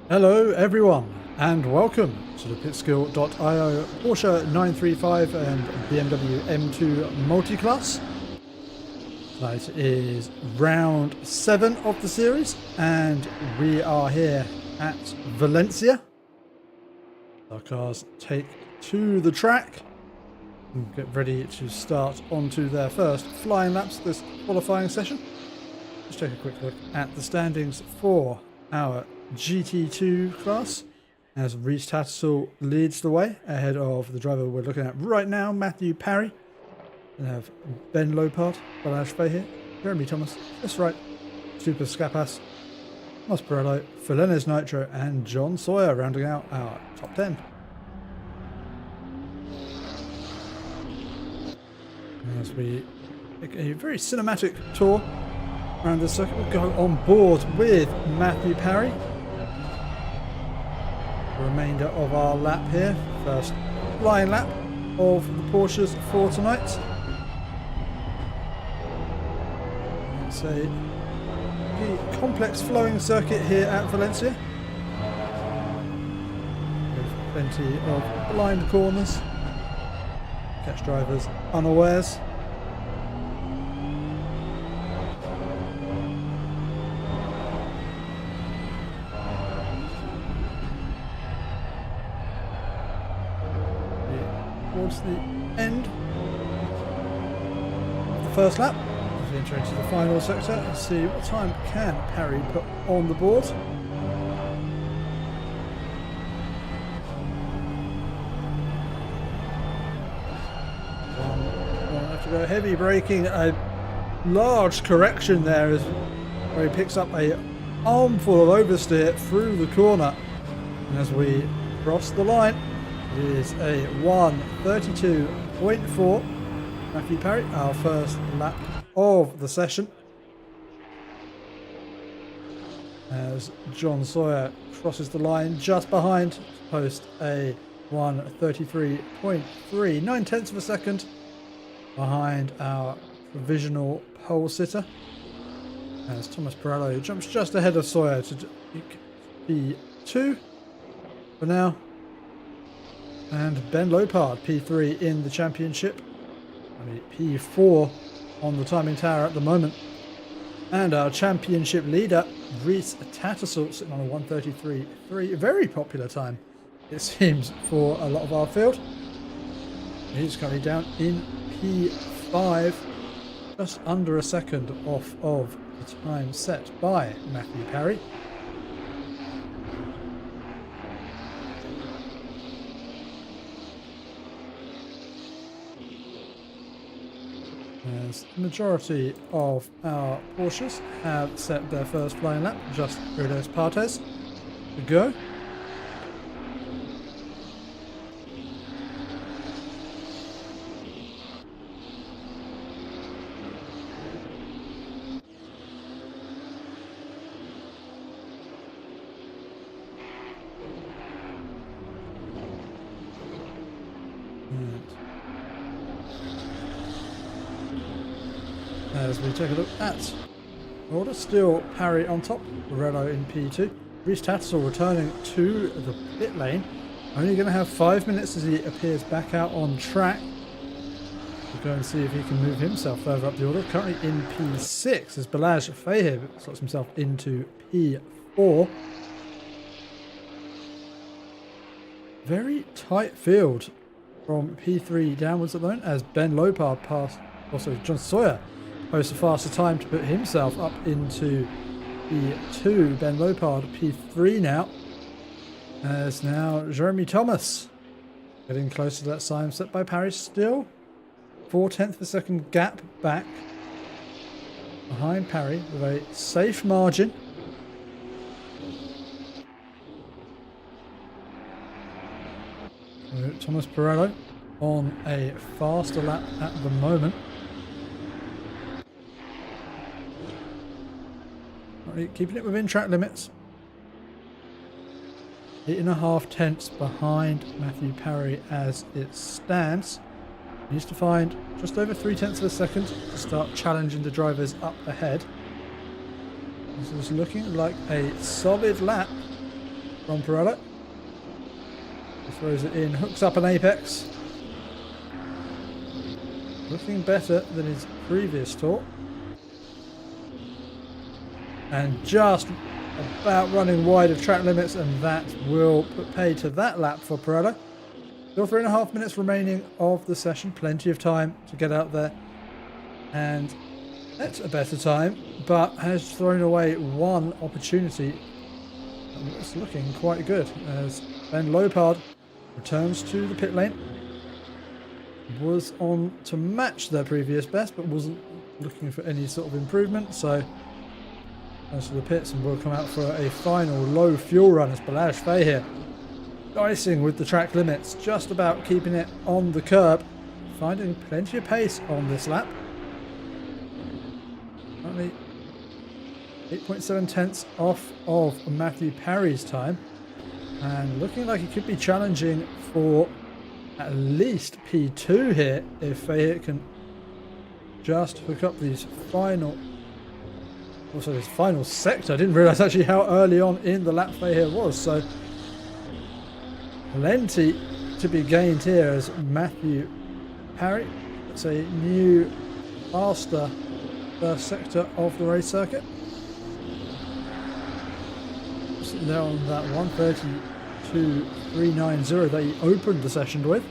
Hello everyone and welcome to the Pitskill.io Porsche 935 and BMW M2 Multiclass. Tonight is round 7 of the series and we are here at Valencia. Our cars take to the track and get ready to start onto their first flying laps this qualifying session. Let's take a quick look at the standings for our GT2 class as Reece Tattersall leads the way ahead of the driver we're looking at right now, Matthew Parry. We have Ben Lopard, Balazs Fahey, Jeremy Thomas, that's right, Super Scapas, Mosperello, Felenez Nitro and John Sawyer rounding out our top 10. As we take a very cinematic tour around the circuit, we'll go on board with Matthew Parry. The remainder of our lap here, first flying lap of the Porsches for tonight. It's a complex flowing circuit here at Valencia with plenty of blind corners, catch drivers unawares. Towards the end of the first lap, as we enter into the final sector and see what time can Parry put on the board. One have to go heavy braking, a large correction there as where he picks up a armful of oversteer through the corner, and as we cross the line it is a 1:32.4. Matthew Parry, our first lap of the session. As John Sawyer crosses the line just behind to post a 1:33.3, 9/10 of a second behind our provisional pole sitter. As Thomas Perello jumps just ahead of Sawyer to P2 for now. And Ben Lopard, P3 in the championship. P4 on the timing tower at the moment. And our championship leader, Reece Tattersall, sitting on a 1:33.3. A very popular time, it seems, for a lot of our field. He's currently down in P5, just under a second off of the time set by Matthew Parry. As the majority of our Porsches have set their first flying lap, just through those partes to go. As we take a look at order, still Parry on top, Morello in P2. Reece Tattersall returning to the pit lane. Only going to have 5 minutes as he appears back out on track. We'll go and see if he can move himself further up the order. Currently in P6 as Balazs Fahey slots himself into P4. Very tight field from P3 downwards at the moment as Ben Lopard passed, also John Sawyer posts a faster time to put himself up into P2. Ben Lopard P3 now. As now Jeremy Thomas getting closer to that sign set by Parry. Still 4/10 of a second gap back behind Parry with a safe margin. Thomas Perello on a faster lap at the moment. Keeping it within track limits. 8.5 tenths behind Matthew Parry as it stands. He needs to find just over 3/10 of a second to start challenging the drivers up ahead. This is looking like a solid lap from Pirelli. He throws it in, hooks up an apex. Looking better than his previous tour. And just about running wide of track limits, and that will put pay to that lap for Pirelli. Still 3.5 minutes remaining of the session. Plenty of time to get out there. And that's a better time, but has thrown away one opportunity. And it's looking quite good as Ben Lopard returns to the pit lane. Was on to match their previous best, but wasn't looking for any sort of improvement. So goes to the pits and will come out for a final low fuel run as Balazs Fahir dicing with the track limits, just about keeping it on the curb, finding plenty of pace on this lap. Only 8.7 tenths off of Matthew Parry's time, and looking like he could be challenging for at least P2 here if Fahir can just hook up these final, also this final sector. I didn't realise actually how early on in the lap Fahir was, so plenty to be gained here as Matthew Parry, it's a new faster first sector of the race circuit. Sitting there on that 1:32.390 that he opened the session with.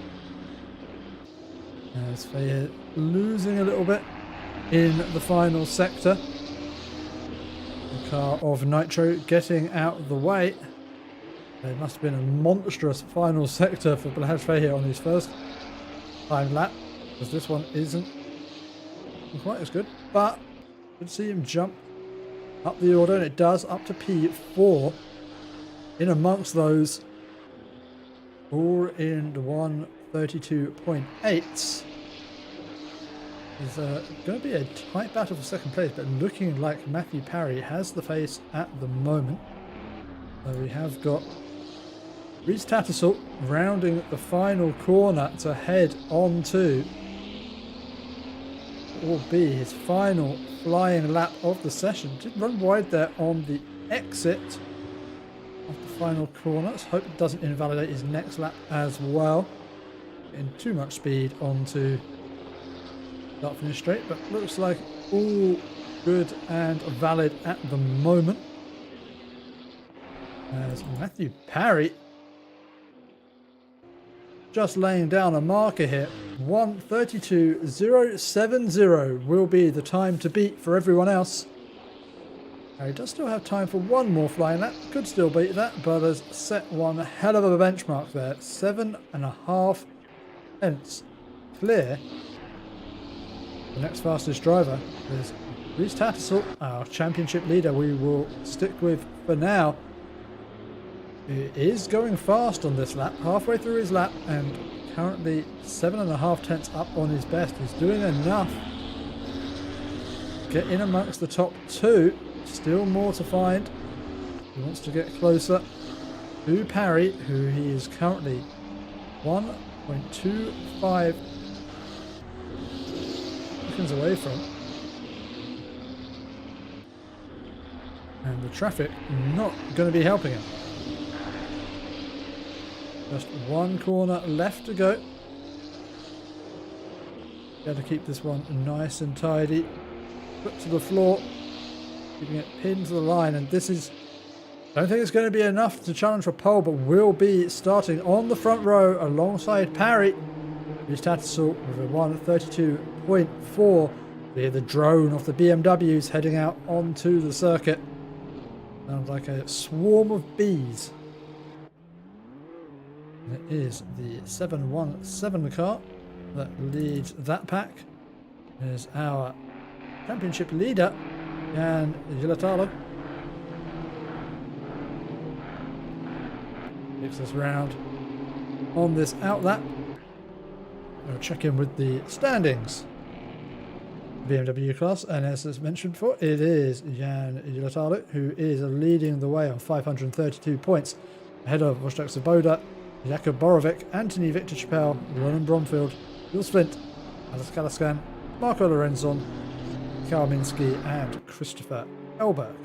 As Fahir losing a little bit in the final sector. The car of Nitro getting out of the way. It must have been a monstrous final sector for Balazs Fahir on his first time lap, because this one isn't quite as good, but you can see him jump up the order, and it does up to P4 in amongst those, all in the 1:32.8. It's going to be a tight battle for second place, but looking like Matthew Parry has the pace at the moment. So we have got Reece Tattersall rounding the final corner to head on to what will be his final flying lap of the session. Did run wide there on the exit of the final corner. Let's hope it doesn't invalidate his next lap as well. Getting too much speed onto start finish straight, but looks like all good and valid at the moment. As Matthew Parry just laying down a marker here. 1:32.070 will be the time to beat for everyone else. He does still have time for one more flying lap. Could still beat that, but has set one hell of a benchmark there. 7.5 tenths clear. The next fastest driver is Reece Tattersall, our championship leader we will stick with for now. He is going fast on this lap, halfway through his lap, and currently 7.5 tenths up on his best. He's doing enough to get in amongst the top two. Still more to find. He wants to get closer to Parry, who he is currently 1.25 seconds away from. And the traffic not going to be helping him. Just one corner left to go. Got to keep this one nice and tidy. Put to the floor. Keeping it pinned to the line. And this is... I don't think it's going to be enough to challenge for pole, but will be starting on the front row alongside Parry. Reece Tattersall with a 1:32.4. We hear the drone of the BMWs heading out onto the circuit. Sounds like a swarm of bees. It is the 717 car that leads that pack. It is our championship leader, Jan Gilatalo. Takes us round on this out lap. We'll check in with the standings. BMW class, and as mentioned before, it is Jan Gilatalo who is leading the way on 532 points, ahead of Wojtek Svoboda, Jakub Borovic, Anthony Victor Chappelle, Ronan Bromfield, Jules Flint, Alex Kalaskan, Marco Lorenzon, Karl Minsky, and Christopher Elberg.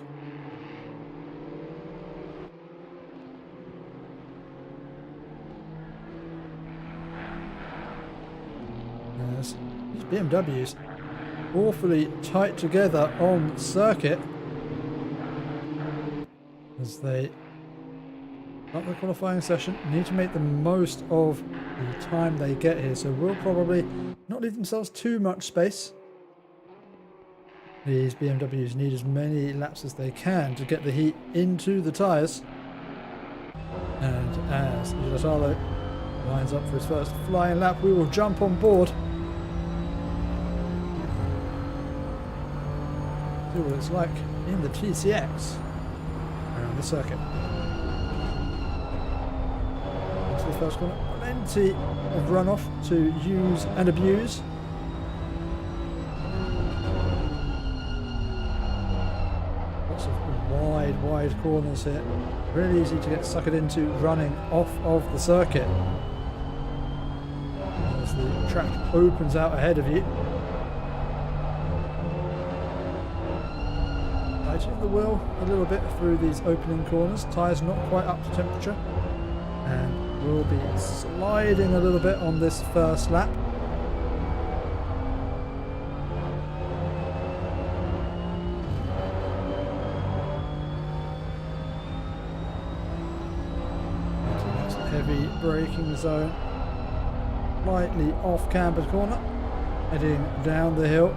as these BMWs awfully tight together on circuit as they start the qualifying session. Need to make the most of the time they get here, so we'll probably not leave themselves too much space. These BMWs need as many laps as they can to get the heat into the tyres. And as Giuliano lines up for his first flying lap, we will jump on board. See what it's like in the TCX around the circuit. Into the first corner, plenty of runoff to use and abuse. Lots of wide corners here. Really easy to get suckered into running off of the circuit. As the track opens out ahead of you. Tightening the wheel a little bit through these opening corners. Tyres not quite up to temperature. And we'll be sliding a little bit on this first lap. Heavy braking zone, slightly off cambered corner, heading down the hill,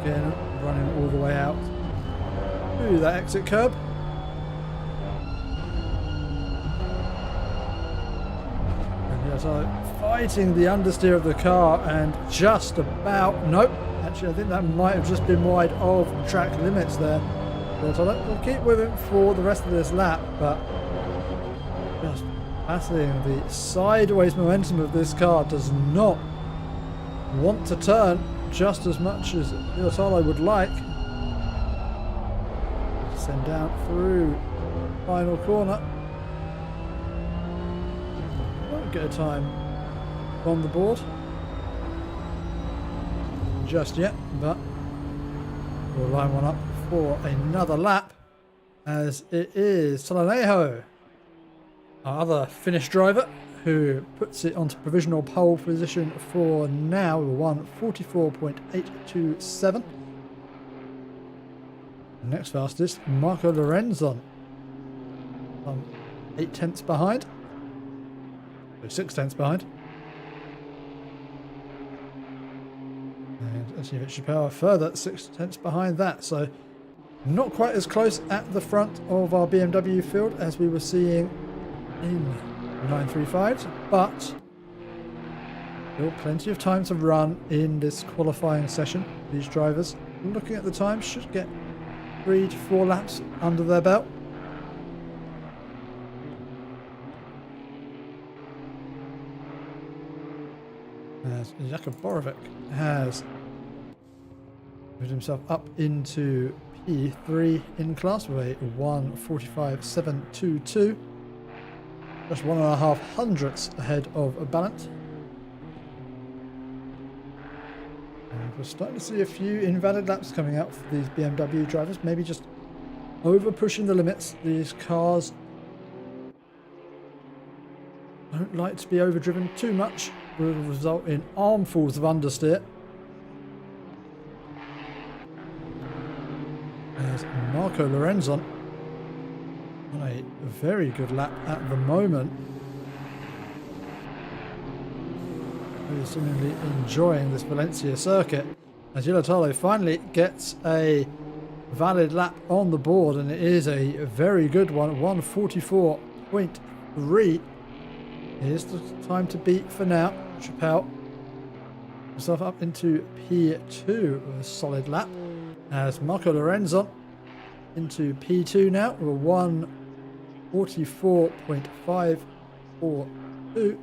again running all the way out to that exit curb. And yes, fighting the understeer of the car and just about, nope, actually I think that might have just been wide of track limits there. But we'll keep with him for the rest of this lap, but just battling the sideways momentum of this car. Does not want to turn just as much as Giuliano would like. Send down through final corner. Won't get a time on the board just yet, but we'll line one up for another lap as it is Solanejo, our other Finnish driver, who puts it onto provisional pole position for now, 1:44.827. Next fastest, Marco Lorenzon, 8 tenths behind, 6 tenths behind. And Etienne Chappelle further 6 tenths behind that, so not quite as close at the front of our BMW field as we were seeing in 935s, but still plenty of time to run in this qualifying session. These drivers, looking at the time, should get 3 to 4 laps under their belt. As Jakub Borovic has moved himself up into P3 in class with a 1:45.722. Just 1.5 hundredths ahead of Ballant. And we're starting to see a few invalid laps coming out for these BMW drivers. Maybe just over pushing the limits. These cars don't like to be overdriven too much. Will result in armfuls of understeer. As Marco Lorenzon on a very good lap at the moment. Really seemingly enjoying this Valencia circuit. As Giuliano finally gets a valid lap on the board, and it is a very good one, 1:44.3. Here's the time to beat for now. Chappelle himself up into P2 with a solid lap. As Marco Lorenzon into P2 now with a 1:44.542.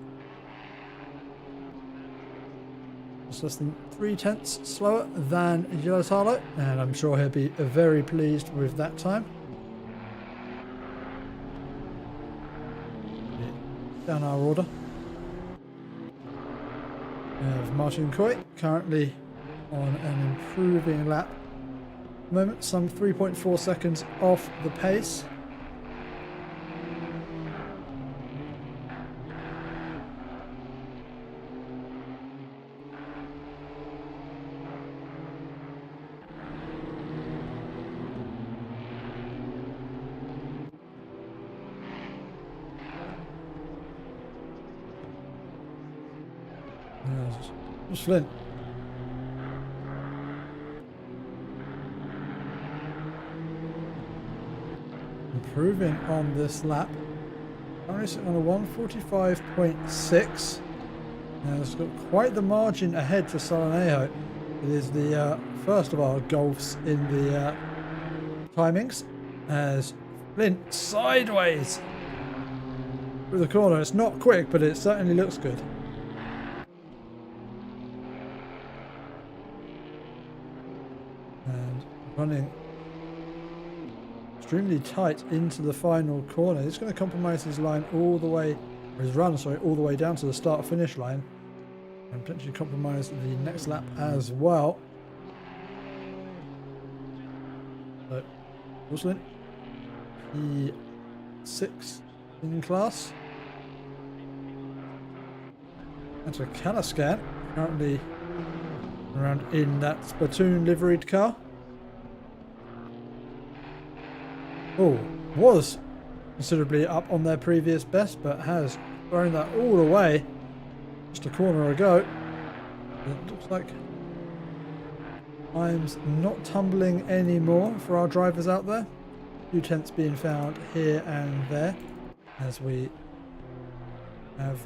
It's less than 3 tenths slower than Giuliano, and I'm sure he'll be very pleased with that time. Down our order. We have Martin Coy currently on an improving lap. At the moment, some 3.4 seconds off the pace. Where's Flint? Improving on this lap. Currently sitting on a 145.6. And it's got quite the margin ahead to Solonejo. It is the first of our golfs in the timings. As Flint sideways through the corner. It's not quick, but it certainly looks good. And running extremely tight into the final corner. He's going to compromise his line all the way, or his run, sorry, all the way down to the start-finish line. And potentially compromise the next lap as well. So, Flint, P6 in class. That's a Calascan, currently around in that Spittoon liveried car. Oh, was considerably up on their previous best, but has thrown that all away just a corner ago. It looks like time's not tumbling anymore for our drivers out there. 2 tenths being found here and there as we have,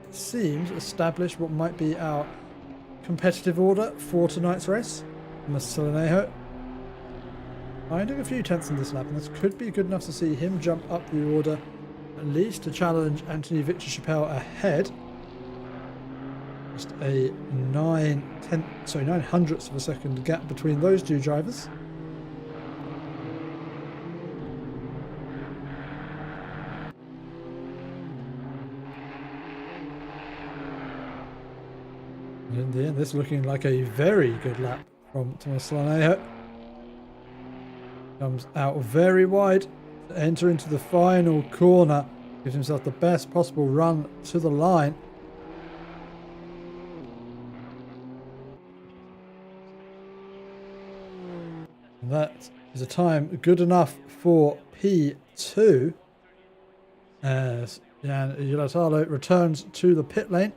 it seems, established what might be our competitive order for tonight's race. Solonejo finding a few tenths in this lap, and this could be good enough to see him jump up the order, at least to challenge Anthony Victor Chappelle ahead. Just a 9 hundredths of a second gap between those two drivers. And in the end, this is looking like a very good lap from Thomas Solonejo. Comes out very wide to enter into the final corner. Gives himself the best possible run to the line. And that is a time good enough for P2 as Jan Giuliotalo returns to the pit lane.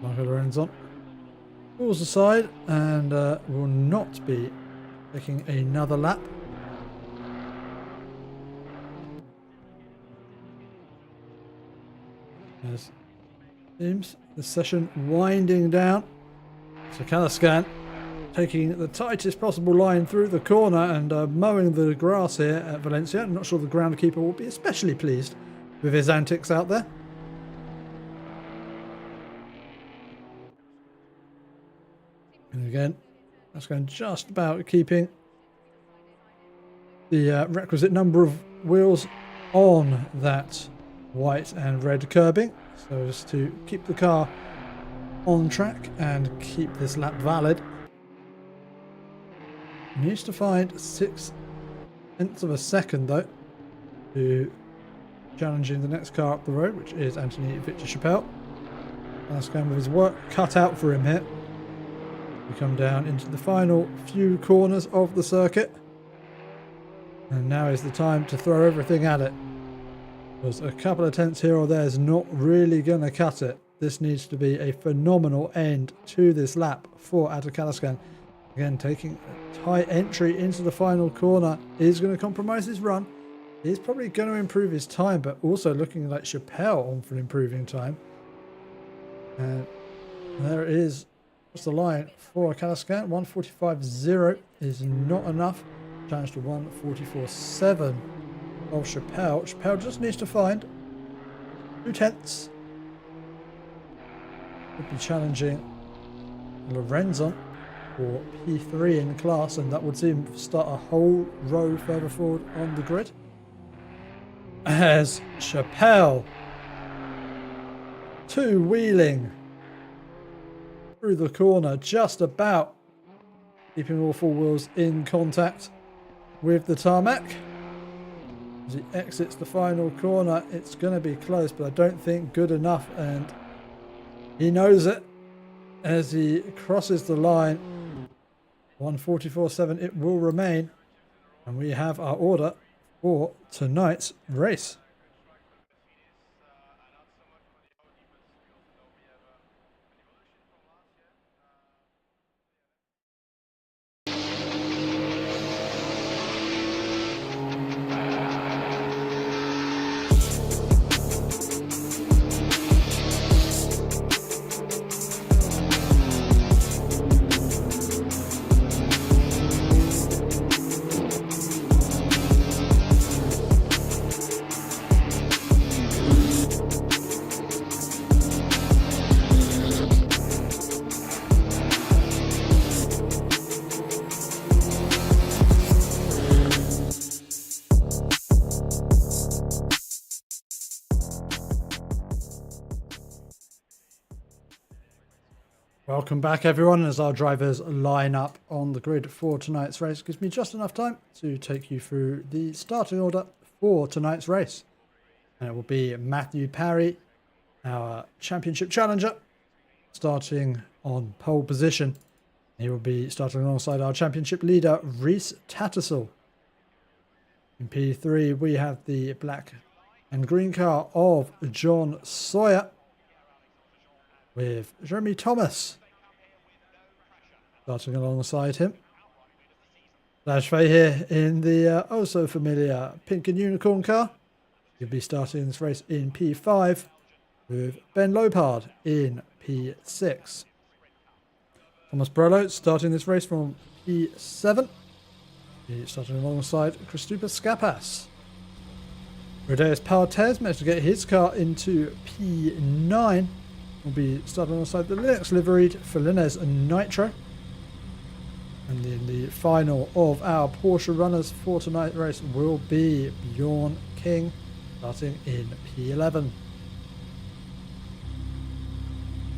Marco Lorenzon pulls aside and will not be taking another lap. As seems the session winding down. So Calascan taking the tightest possible line through the corner and mowing the grass here at Valencia. I'm not sure the groundkeeper will be especially pleased with his antics out there. And again, that's going just about keeping the requisite number of wheels on that white and red curbing, so as to keep the car on track and keep this lap valid. Needs to find 6 tenths of a second though to challenging the next car up the road, which is Anthony Victor Chappelle. That's going with his work cut out for him here. We come down into the final few corners of the circuit, and now is the time to throw everything at it. Because a couple of tenths here or there is not really going to cut it. This needs to be a phenomenal end to this lap for Ato Calascan. Again, taking a tight entry into the final corner is going to compromise his run. He's probably going to improve his time, but also looking like Chappelle on for improving time. And there it is. What's the line for Calascan? 145.0 is not enough. Challenge to 144.7 of Chappelle. Chappelle just needs to find 2 tenths. Would be challenging Lorenzon for P3 in class, and that would see him start a whole row further forward on the grid. As Chappelle two-wheeling through the corner, just about keeping all 4 wheels in contact with the tarmac. As he exits the final corner, it's going to be close, but I don't think good enough, and he knows it as he crosses the line. 144.7 it will remain. And we have our order for tonight's race. Welcome back everyone, as our drivers line up on the grid for tonight's race. It gives me just enough time to take you through the starting order for tonight's race. And it will be Matthew Parry, our championship challenger, starting on pole position. He will be starting alongside our championship leader, Reese Tattersall. In P3 we have the black and green car of John Sawyer, with Jeremy Thomas starting alongside him. Dash Fay here in the oh so familiar pink and unicorn car. He'll be starting this race in P5 with Ben Lopard in P6. Thomas Brello starting this race from P7. He's starting alongside Christopher Skapas. Rodeus Partez managed to get his car into P9. Will be starting alongside the Linux liveried Felines Nitro. And then the final of our Porsche runners for tonight's race will be Bjorn King, starting in P11.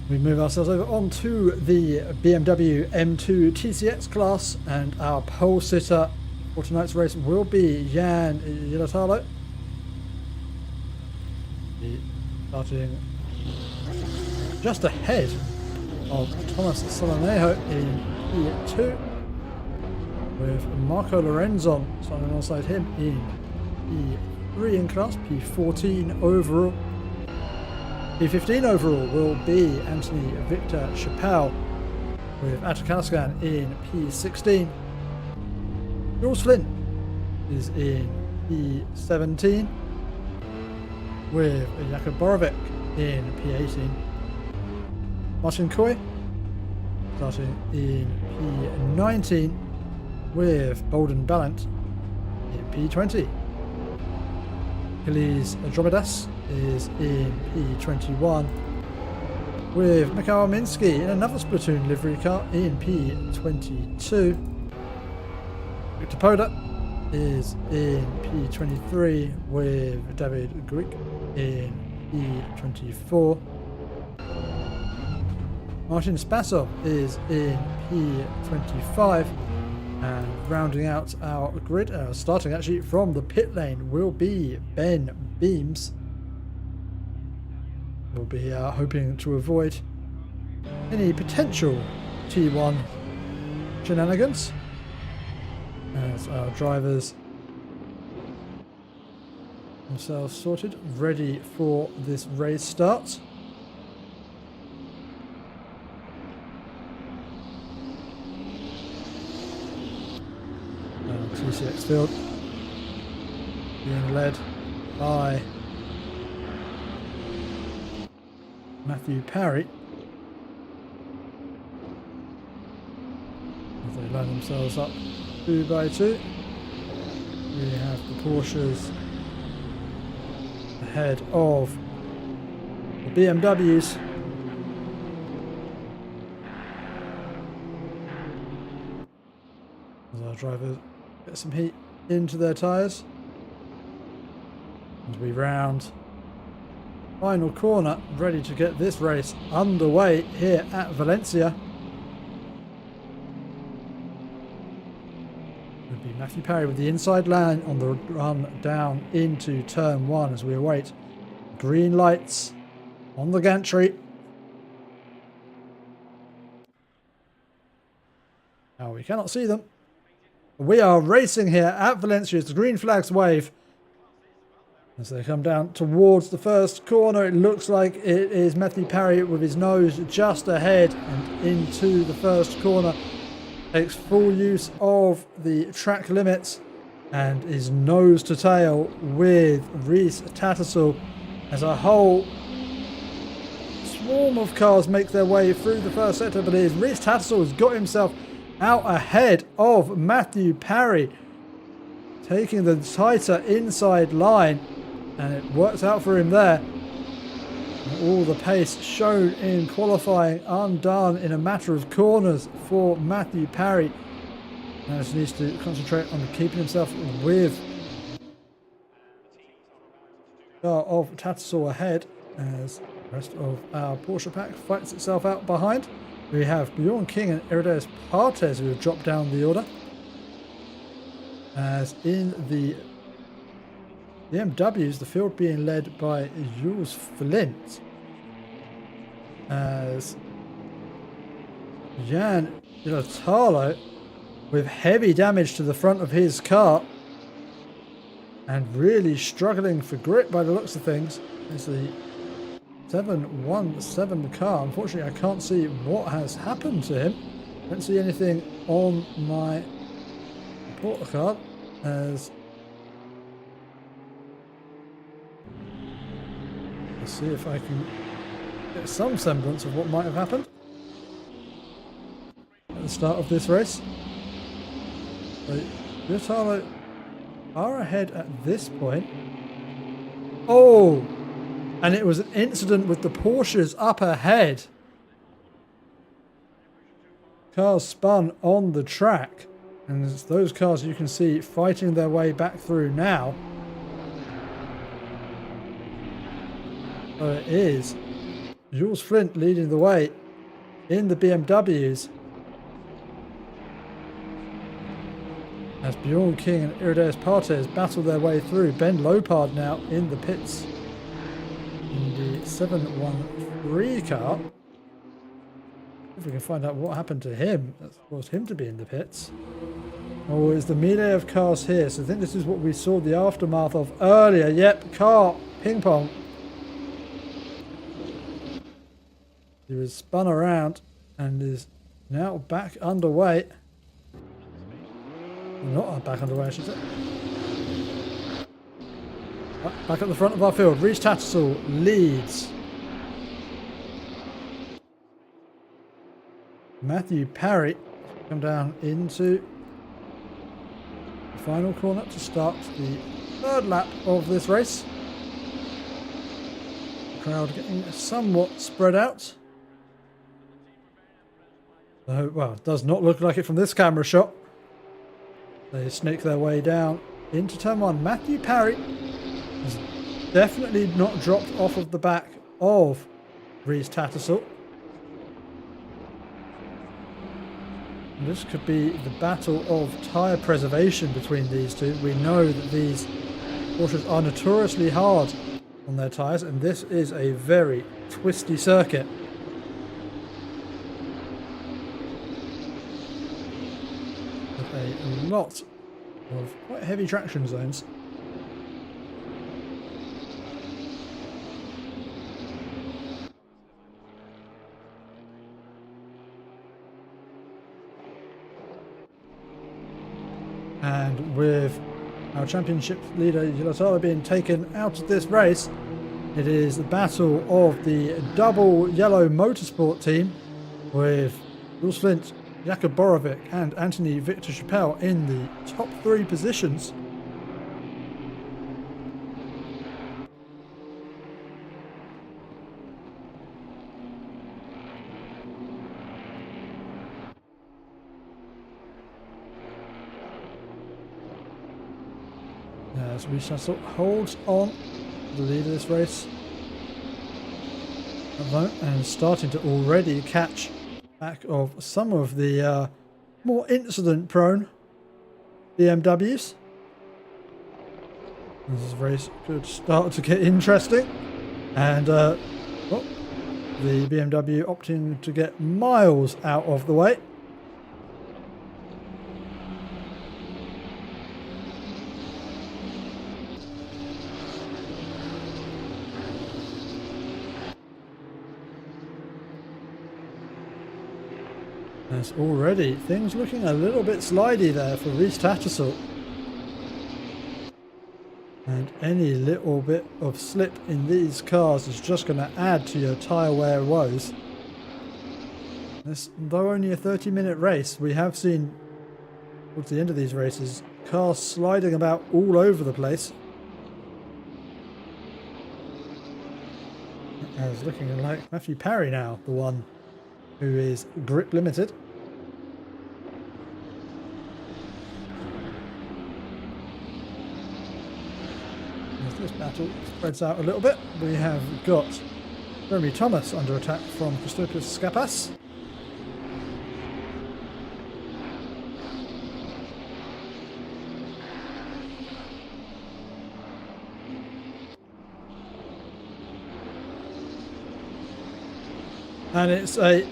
We move ourselves over onto the BMW M2 TCX class, and our pole sitter for tonight's race will be Jan Yilatalo. Starting just ahead of Thomas Solonejo in P2, with Marco Lorenzon starting alongside him in P3 in class, P14 overall. P15 overall will be Anthony Victor Chappelle, with Atakauskan in P16. Jules Flynn is in P17, with Jakub Borovic in P18. Martin Coy starting in P19, with Bolden Ballant in P20. Achilles Andromedas is in P21, with Mikhail Minsky in another Splatoon livery car in P22. Victor Poda is in P23, with David Greek in P24. Martin Spasov is in P25, and rounding out our grid, starting actually from the pit lane, will be Ben Beams. We'll be hoping to avoid any potential T1 shenanigans as our drivers themselves sorted, ready for this race start. TCX field being led by Matthew Parry as they line themselves up 2 by 2. We have the Porsches ahead of the BMWs. As our drivers get some heat into their tyres, and we round final corner, ready to get this race underway here at Valencia. It would be Matthew Parry with the inside line on the run down into turn 1 as we await green lights on the gantry. Now we cannot see them. We are racing here at Valencia. It's the green flags wave. As they come down towards the first corner, it looks like it is Matthew Parry with his nose just ahead and into the first corner. Takes full use of the track limits and is nose to tail with Rhys Tattersall as a whole swarm of cars make their way through the first sector. But it is Rhys Tattersall has got himself out ahead of Matthew Parry, taking the tighter inside line, and it works out for him there. And all the pace shown in qualifying undone in a matter of corners for Matthew Parry. Now he needs to concentrate on keeping himself with the car of Tattersall ahead as the rest of our Porsche pack fights itself out behind. We have Bjorn King and Irideus Partes who have dropped down the order. As in the BMWs, the field being led by Jules Flint. As Jan Ilatalo with heavy damage to the front of his car and really struggling for grip by the looks of things. Is the 717 car. Unfortunately, I can't see what has happened to him. I don't see anything on my report card. As let's see if I can get some semblance of what might have happened at the start of this race. So, Yotaro are ahead at this point. Oh! And it was an incident with the Porsches up ahead. Cars spun on the track. And it's those cars you can see fighting their way back through now. So it is Jules Flint leading the way in the BMWs. As Bjorn King and Irideus Partes battle their way through. Ben Lopard now in the pits. In the 713 car. If we can find out what happened to him, that's caused him to be in the pits. Oh, it's the melee of cars here. So I think this is what we saw the aftermath of earlier. Yep, car ping pong. He was spun around and is now back underway. Not back underway, I should say. Back at the front of our field, Rhys Tattersall leads. Matthew Parry come down into the final corner to start the third lap of this race. The crowd getting somewhat spread out. So, well, it does not look like it from this camera shot. They snake their way down into turn one. Matthew Parry has definitely not dropped off of the back of Rhys Tattersall. And this could be the battle of tyre preservation between these two. We know that these Porsches are notoriously hard on their tyres, and this is a very twisty circuit. With a lot of quite heavy traction zones. And with our championship leader Gilataro being taken out of this race, it is the battle of the double yellow motorsport team with Jules Flint, Jakub Borovic and Anthony Victor Chappelle in the top three positions. As Rhys Tattersall holds on the lead of this race and starting to already catch back of some of the more incident prone BMWs. This race could start to get interesting, and well, the BMW opting to get miles out of the way. There's already things looking a little bit slidey there for Reese Tattersall. And any little bit of slip in these cars is just going to add to your tyre wear woes. This, though only a 30-minute race, we have seen towards the end of these races cars sliding about all over the place. It's looking like Matthew Parry now, the one who is grip limited. As this battle spreads out a little bit, we have got Jeremy Thomas under attack from Christopoulos Skapas. And it's a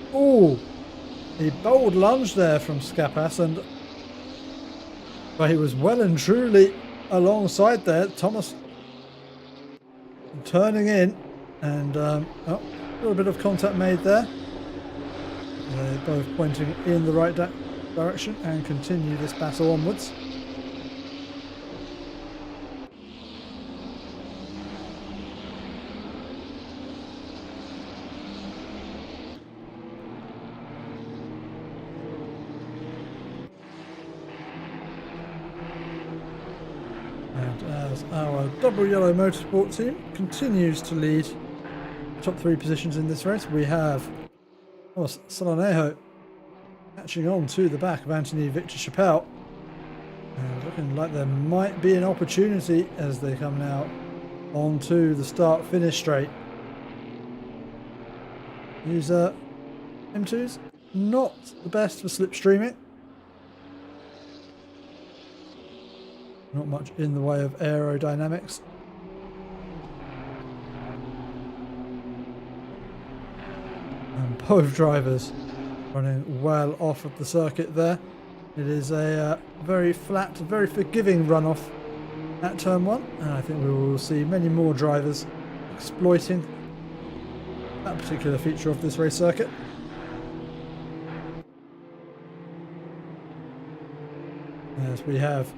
bold lunge there from Skapas, and but he was well and truly alongside there. Thomas turning in, and a little bit of contact made there. They're both pointing in the right direction and continue this battle onwards. As our double yellow motorsport team continues to lead top 3 positions in this race, we have Solonejo catching on to the back of Anthony Victor Chappelle, and looking like there might be an opportunity as they come now onto the start-finish straight. These M2s not the best for slipstreaming. Not much in the way of aerodynamics. And both drivers running well off of the circuit there. It is a very flat, very forgiving runoff at turn 1, and I think we will see many more drivers exploiting that particular feature of this race circuit. As we have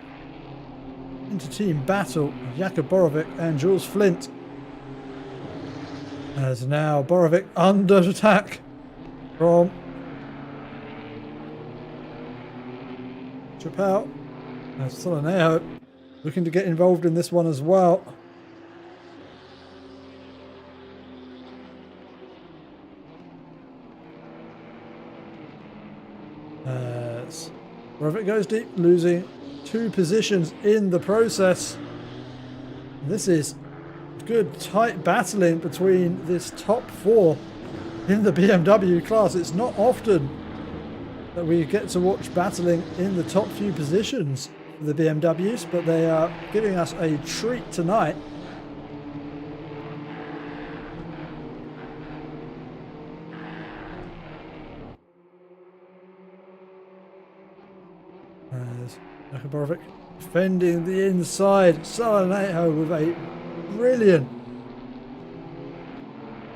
inter-team battle, Jakub Borovic and Jules Flint. As now Borovic under attack from Chappelle. As Solonejo looking to get involved in this one as well. As Borovic goes deep, losing 2 positions in the process. This is good tight battling between this top 4 in the BMW class. It's not often that we get to watch battling in the top few positions for the BMWs, but they are giving us a treat tonight. As Jakub Borovic defending the inside, Solonejo with a brilliant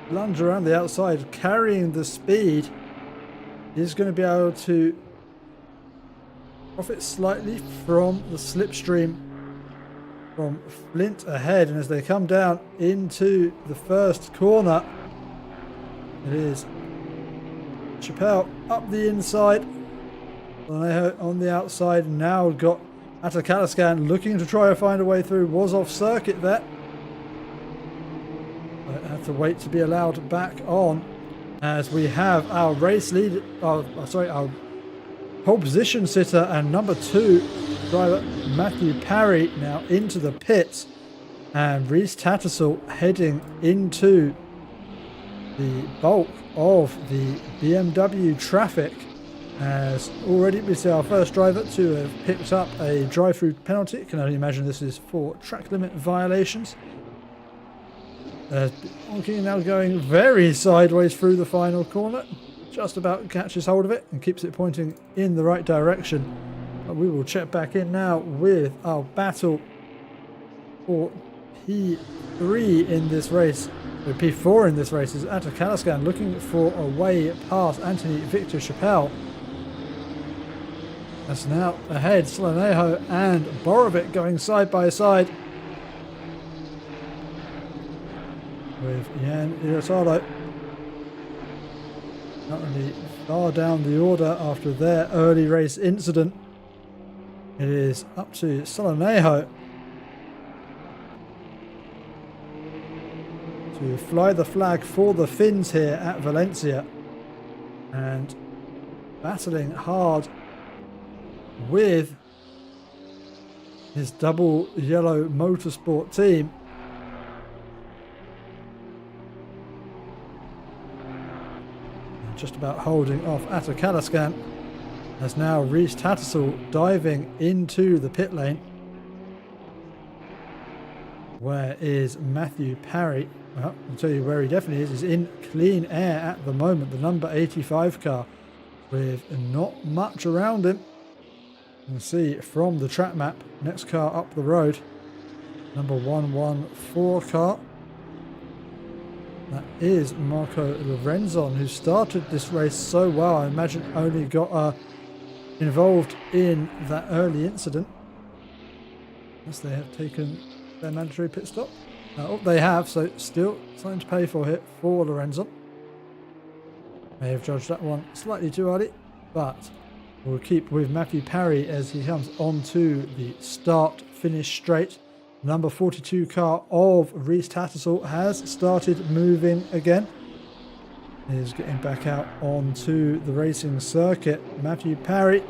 lunge around the outside, carrying the speed. He's going to be able to profit slightly from the slipstream from Flint ahead, and as they come down into the first corner, it is Chappelle up the inside, on the outside. Now got Atakaliscan looking to try and find a way through, was off circuit there. But had to wait to be allowed back on, as we have our race lead, our pole position sitter and number 2 driver Matthew Parry now into the pits, and Reese Tattersall heading into the bulk of the BMW traffic. As already we see our first driver to have picked up a drive-through penalty. I can only imagine this is for track limit violations. Bianchi now going very sideways through the final corner, just about catches hold of it and keeps it pointing in the right direction. But we will check back in now with our battle for P3 in this race. So P4 in this race is Atakaliscan looking for a way past Anthony Victor Chappelle. That's now ahead. Solonejo and Borovic going side by side with Jan Irasado. Not really far down the order after their early race incident. It is up to Solonejo to fly the flag for the Finns here at Valencia, and battling hard with his double yellow motorsport team. And just about holding off Atakalaskan, as now Reese Tattersall diving into the pit lane. Where is Matthew Parry? Well, I'll tell you where he definitely is. He's in clean air at the moment, the number 85 car, with not much around him. You can see from the track map, next car up the road, number 114 car. That is Marco Lorenzon, who started this race so well. I imagine only got involved in that early incident, as they have taken their mandatory pit stop. Oh, they have, so still something to pay for here for Lorenzon. May have judged that one slightly too early, but we'll keep with Matthew Parry as he comes onto the start-finish straight. Number 42 car of Reese Tattersall has started moving again. He's getting back out onto the racing circuit. Matthew Parry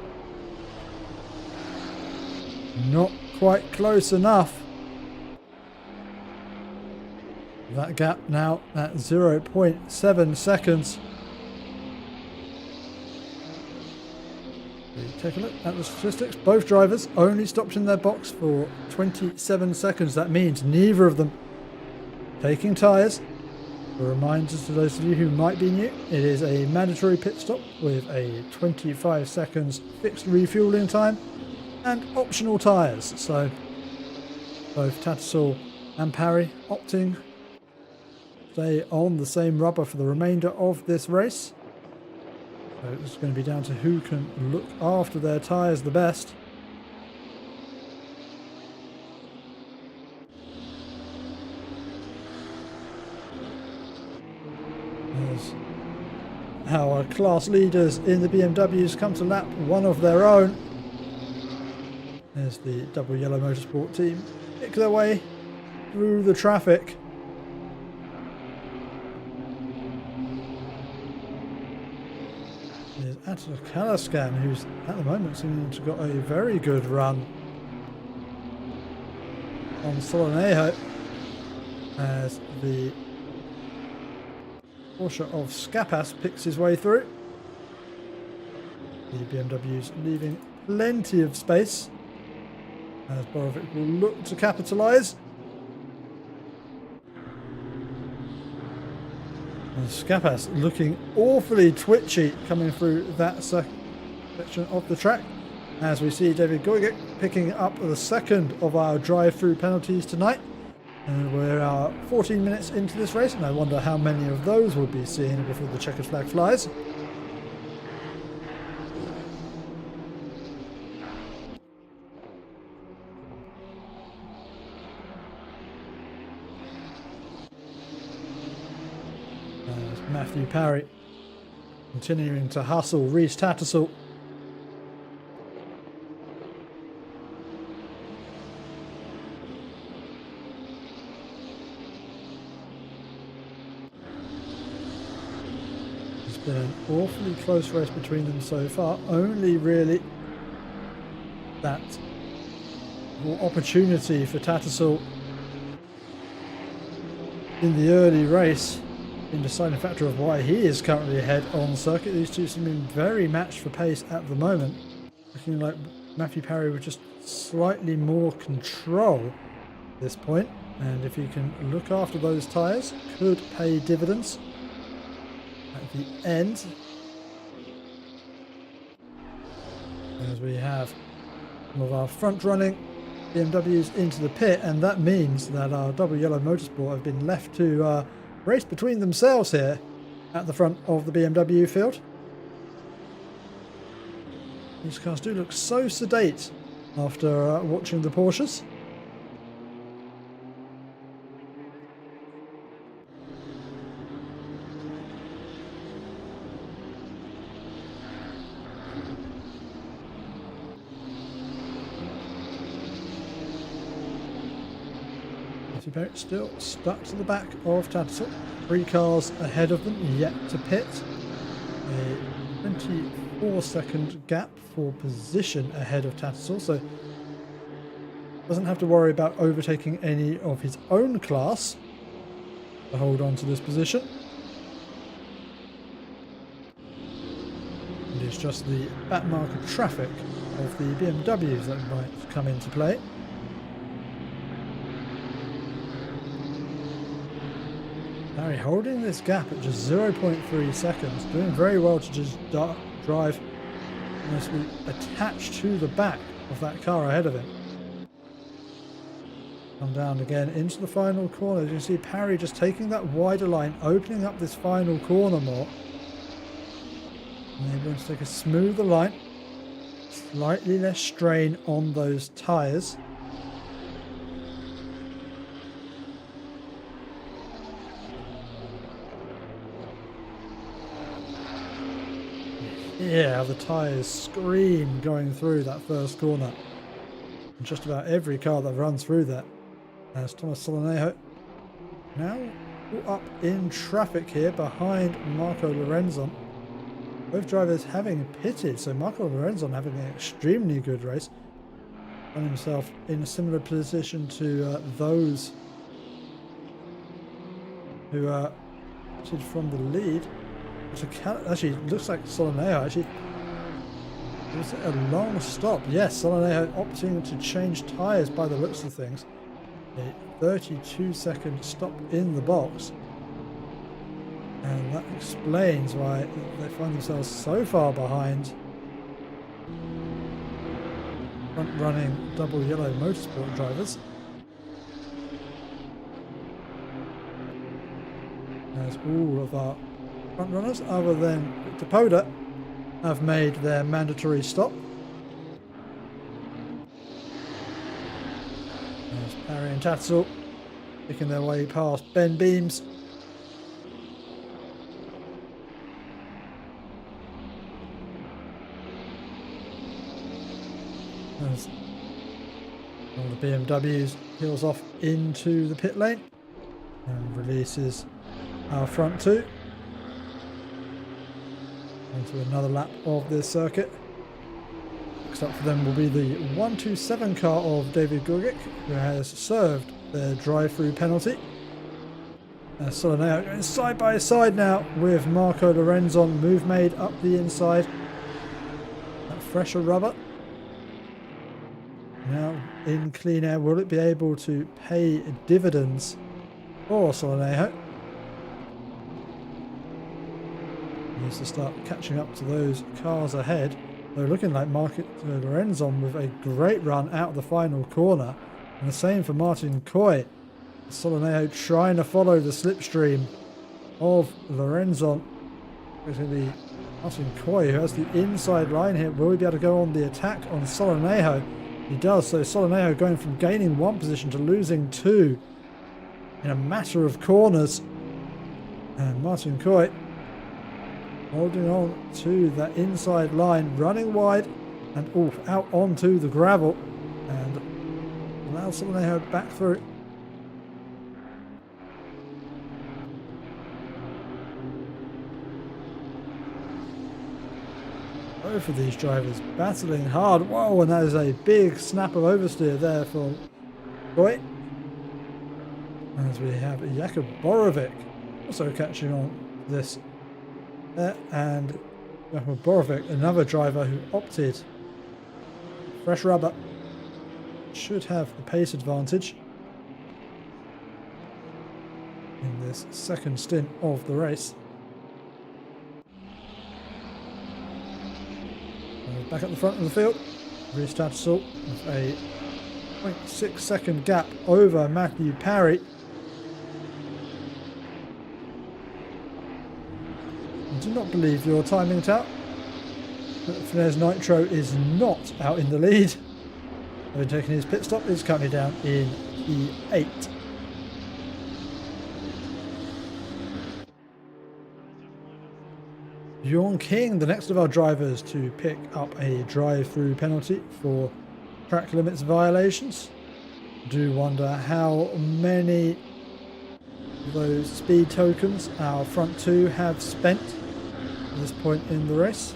not quite close enough. That gap now at 0.7 seconds. Take a look at the statistics. Both drivers only stopped in their box for 27 seconds. That means neither of them taking tyres. A reminder to those of you who might be new, it is a mandatory pit stop with a 25 seconds fixed refueling time and optional tyres. So both Tattersall and Parry opting to stay on the same rubber for the remainder of this race. So it's going to be down to who can look after their tyres the best. As our class leaders in the BMWs come to lap one of their own. There's the double yellow motorsport team pick their way through the traffic. There's Atakalaskan, who's at the moment seeming to have got a very good run on Solonejo, as the Porsche of Skapas picks his way through. The BMW's leaving plenty of space, as Borovic will look to capitalise. And Skapas looking awfully twitchy coming through that section of the track, as we see David Goigic picking up the second of our drive-through penalties tonight. And we're 14 minutes into this race, and I wonder how many of those we'll be seeing before the checkered flag flies. Matthew Parry continuing to hustle Reese Tattersall. It's been an awfully close race between them so far. Only really that opportunity for Tattersall in the early race in the deciding factor of why he is currently ahead on circuit. These two seem to be very matched for pace at the moment. Looking like Matthew Parry with just slightly more control at this point. And if he can look after those tyres, could pay dividends at the end. As we have some of our front running BMWs into the pit, and that means that our double yellow motorsport have been left to race between themselves here at the front of the BMW field. These cars do look so sedate after watching the Porsches. Still stuck to the back of Tattersall. 3 cars ahead of them, yet to pit. A 24-second gap for position ahead of Tattersall, so doesn't have to worry about overtaking any of his own class to hold on to this position. It is just the back market traffic of the BMWs that might come into play. Barry holding this gap at just 0.3 seconds, doing very well to just drive mostly attached to the back of that car ahead of him. Come down again into the final corner. As you can see, Parry just taking that wider line, opening up this final corner more. And able to take a smoother line, slightly less strain on those tyres. Yeah, the tyres scream going through that first corner. And just about every car that runs through that. As Thomas Solonejo now up in traffic here behind Marco Lorenzon. Both drivers having pitted, so Marco Lorenzon having an extremely good race. Found himself in a similar position to those who pitted from the lead. Actually, it looks like Solonejo actually. Was it a long stop? Yes, Solonejo opting to change tyres by the looks of things. A 32-second stop in the box. And that explains why they find themselves so far behind front-running double yellow motorsport drivers. As all of our front runners, other than Victor Poda, have made their mandatory stop. There's Parry and Tattersall picking their way past Ben Beams. As one of the BMWs peels off into the pit lane and releases our front two. Into another lap of this circuit. Next up for them will be the 127 car of David Gugic, who has served their drive-through penalty. Solonejo going side by side now with Marco Lorenzon. Move made up the inside. That fresher rubber. Now in clean air, will it be able to pay dividends for Solonejo? Needs to start catching up to those cars ahead. They're looking like Marco Lorenzon with a great run out of the final corner. And the same for Martin Coy. Solonejo trying to follow the slipstream of Lorenzon. It's going to be Martin Coy who has the inside line here. Will he be able to go on the attack on Solonejo? He does. So Solonejo going from gaining 1 position to losing 2 in a matter of corners. And Martin Coy holding on to that inside line, running wide and out onto the gravel, and allows Solonejo back through. Both of these drivers battling hard. Whoa, and that is a big snap of oversteer there for Coy. As we have Jakub Borovic also catching on this. And Jakub Borovic, another driver who opted fresh rubber, should have the pace advantage in this second stint of the race. And back at the front of the field, Rhys Tattersall with a 0.6 second gap over Matthew Parry. Do not believe your timing, Tout. Finesse Nitro is not out in the lead. Having taken his pit stop, is currently down in P8. Bjorn King, the next of our drivers to pick up a drive-through penalty for track limits violations. Do wonder how many of those speed tokens our front two have spent at this point in the race.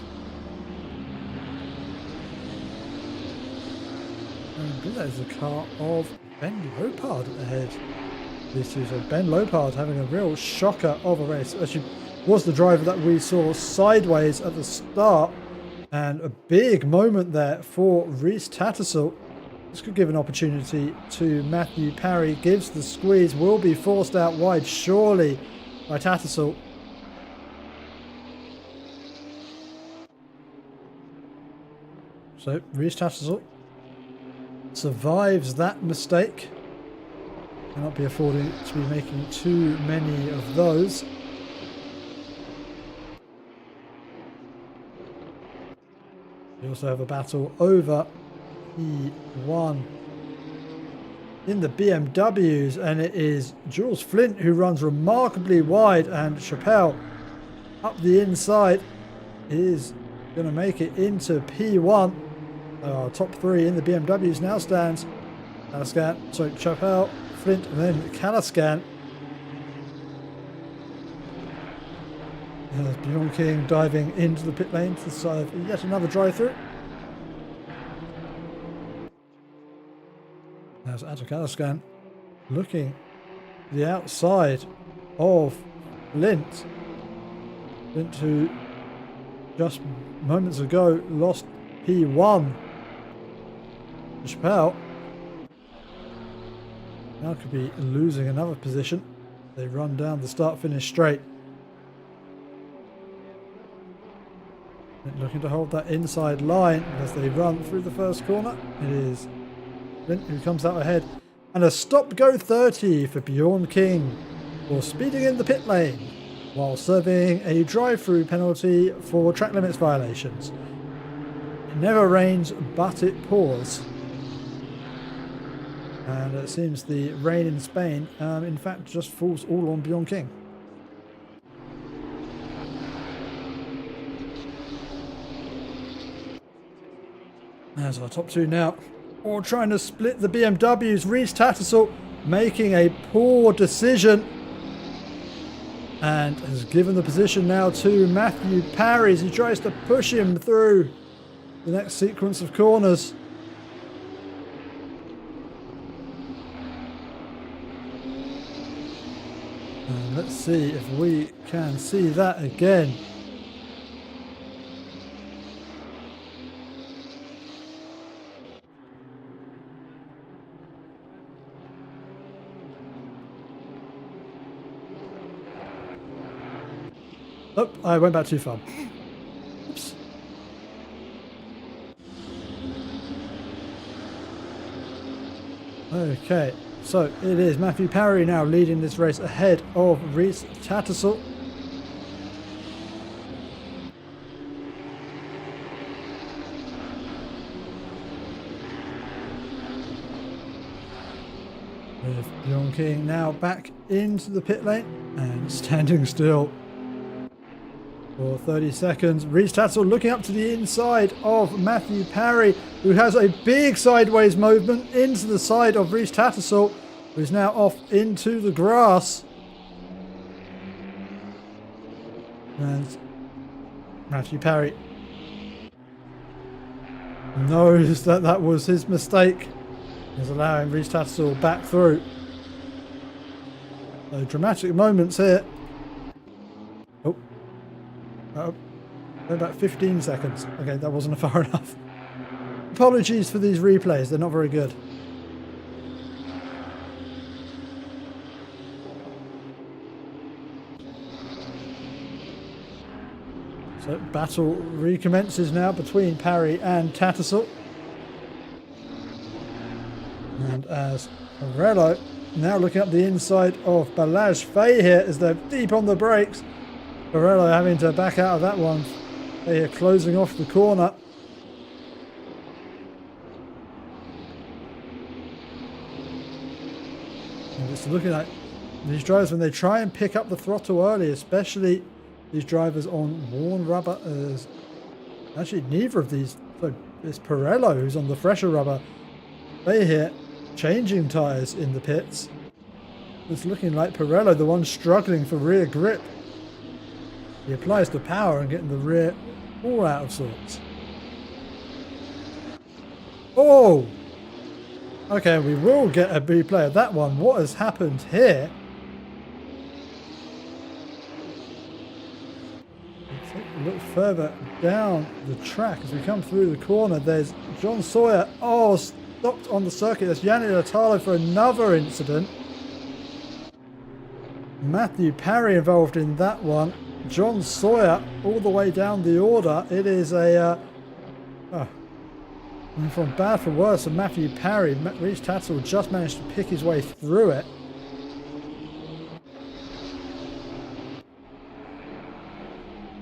And that is the car of Ben Lopard ahead. This is Ben Lopard having a real shocker of a race. Actually, was the driver that we saw sideways at the start, and a big moment there for Reese Tattersall. This could give an opportunity to Matthew Parry. Gives the squeeze, will be forced out wide surely by Tattersall. So Reese Tattersall survives that mistake. Cannot be affording to be making too many of those. We also have a battle over P1 in the BMWs, and it is Jules Flint who runs remarkably wide, and Chappelle up the inside is going to make it into P1. Our top three in the BMWs now stands Kalaskan, so Chappelle, Flint, and then Kalaskan. There's Bjorn King diving into the pit lane to serve yet another drive-through. There's Adam Kalaskan looking the outside of Flint. Flint, who just moments ago lost P1. Chappelle now could be losing another position. They run down the start-finish straight. Looking to hold that inside line as they run through the first corner. It is Flint who comes out ahead, and a stop-go 30 for Bjorn King for speeding in the pit lane while serving a drive-through penalty for track limits violations. It never rains but it pours, and it seems the rain in Spain in fact just falls all on Bjorn King. There's our top two now, all trying to split the BMWs. Reese Tattersall making a poor decision and has given the position now to Matthew Parry as he tries to push him through the next sequence of corners. And let's see if we can see that again. Oh, I went back too far. Oops. Okay, so it is Matthew Parry now leading this race ahead of Reese Tattersall. With Bjorn King now back into the pit lane and standing still for 30 seconds. Reese Tattersall looking up to the inside of Matthew Parry, who has a big sideways movement into the side of Reese Tattersall, who is now off into the grass. And Matthew Parry knows that that was his mistake. He's allowing Reese Tattersall back through. So dramatic moments here. About 15 seconds. Okay, that wasn't far enough. Apologies for these replays, they're not very good. So battle recommences now between Parry and Tattersall. And as Morello now looking up the inside of Balazs Faye here as they're deep on the brakes. Morello having to back out of that one They are closing off the corner. And it's looking like these drivers, when they try and pick up the throttle early, especially these drivers on worn rubber, actually neither of these, so it's Pirello who's on the fresher rubber. They hit changing tyres in the pits. It's looking like Pirello, the one struggling for rear grip. He applies the power and getting the rear all out of sorts. Oh! Okay, we will get a replay of that one. What has happened here? Let's take a look further down the track as we come through the corner. There's John Sawyer. Oh, stopped on the circuit. There's Yanni Latalo for another incident. Matthew Parry involved in that one. John Sawyer all the way down the order. It is a from bad for worse, and Matthew Parry, Reece Tatzel just managed to pick his way through it.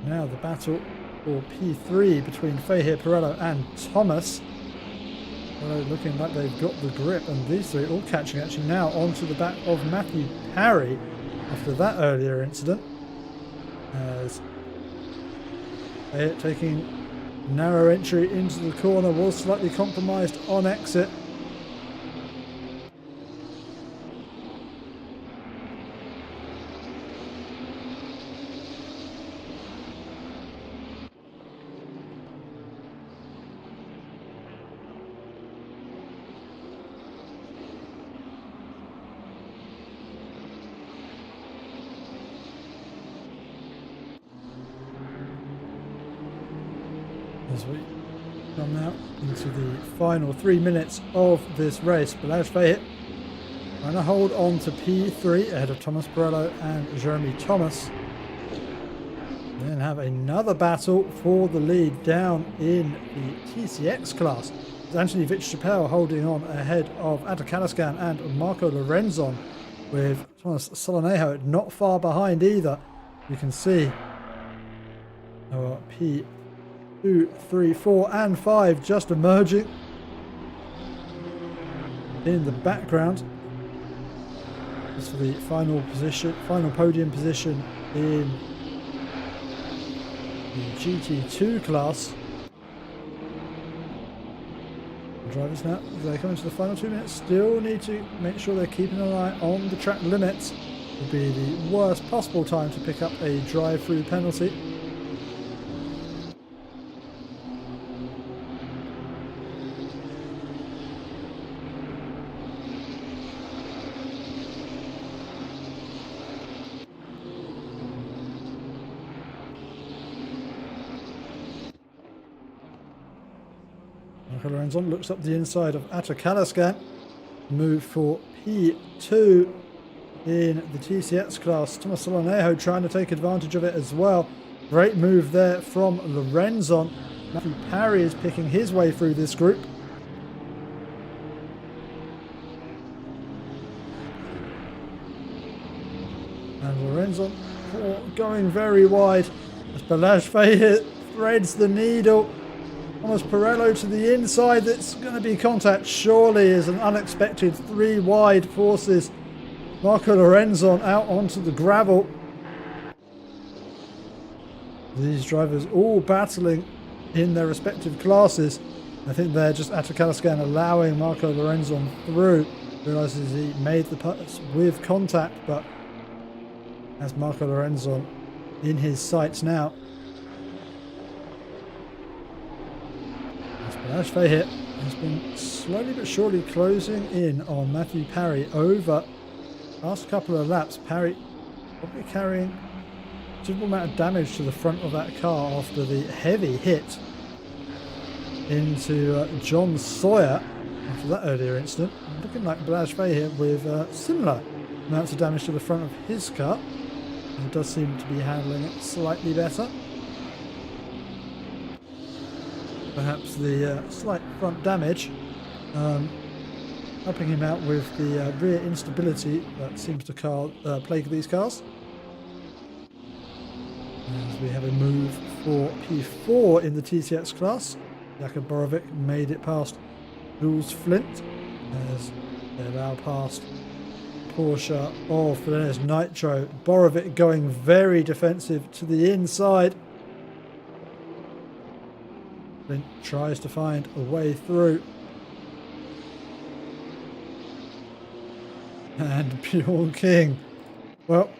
Now the battle for P3 between Fahir, Pirello and Thomas. Pirello looking like they've got the grip, and these three all catching actually now onto the back of Matthew Parry after that earlier incident. As Fahir taking narrow entry into the corner, was slightly compromised on exit. As we come now into the final 3 minutes of this race, Balazs Fahir trying to hold on to P3 ahead of Thomas Pirello and Jeremy Thomas. Then have another battle for the lead down in the TCX class. It's Anthony Vichapelle holding on ahead of Atakalaskan and Marco Lorenzon, with Thomas Solonejo not far behind either. You can see our P2, 3, 4 and 5 just emerging in the background. As for the final podium position in the GT2 class. The drivers now, as they come into the final 2 minutes, still need to make sure they're keeping an eye on the track limits. It would be the worst possible time to pick up a drive-through penalty. Lorenzon looks up the inside of Atakalaskan. Move for P2 in the TCX class. Thomas Solonejo trying to take advantage of it as well. Great move there from Lorenzon. Matthew Parry is picking his way through this group. And Lorenzon going very wide as Balazs Fahir threads the needle. Thomas Pirello to the inside. That's going to be contact surely, as an unexpected 3 wide forces Marco Lorenzon out onto the gravel. These drivers all battling in their respective classes. I think they're just Atakalaskan allowing Marco Lorenzon through. Realises he made the putts with contact, but has Marco Lorenzon in his sights now. Balazs Fahir has been slowly but surely closing in on Matthew Parry over the last couple of laps. Parry probably carrying a considerable amount of damage to the front of that car after the heavy hit into John Sawyer after that earlier incident. Looking like Balazs Fahir with similar amounts of damage to the front of his car. He does seem to be handling it slightly better. Perhaps the slight front damage helping him out with the rear instability that seems to plague these cars. As we have a move for P4 in the TCX class. Jakub Borovic made it past Jules Flint as they're now past Porsche of Fernandez Nitro. Borovic going very defensive to the inside. Flint tries to find a way through. And Bjorn King, well,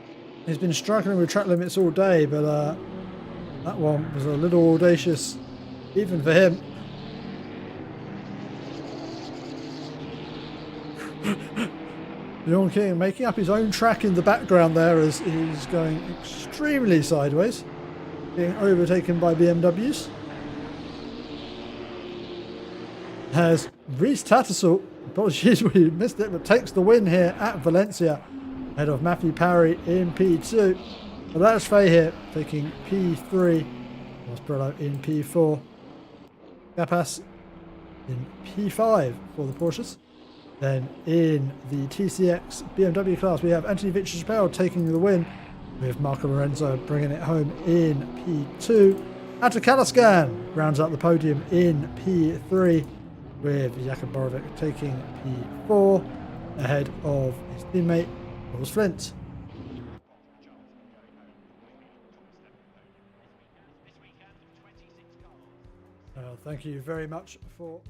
he's been struggling with track limits all day, but that one was a little audacious, even for him. Bjorn King making up his own track in the background there as he's going extremely sideways, being overtaken by BMWs. Has Reese Tattersall, apologies we missed it, but takes the win here at Valencia ahead of Matthew Parry in P2. But that's Fay here taking P3, Mosbrello in P4, Capas in P5 for the Porsches. Then in the TCX BMW class we have Anthony Vichich-Chappelle taking the win with Marco Lorenzo bringing it home in P2. Atta Kalaskan rounds out the podium in P3 with Jakub Borovic taking P4 ahead of his teammate Jules Flint. Thank you very much for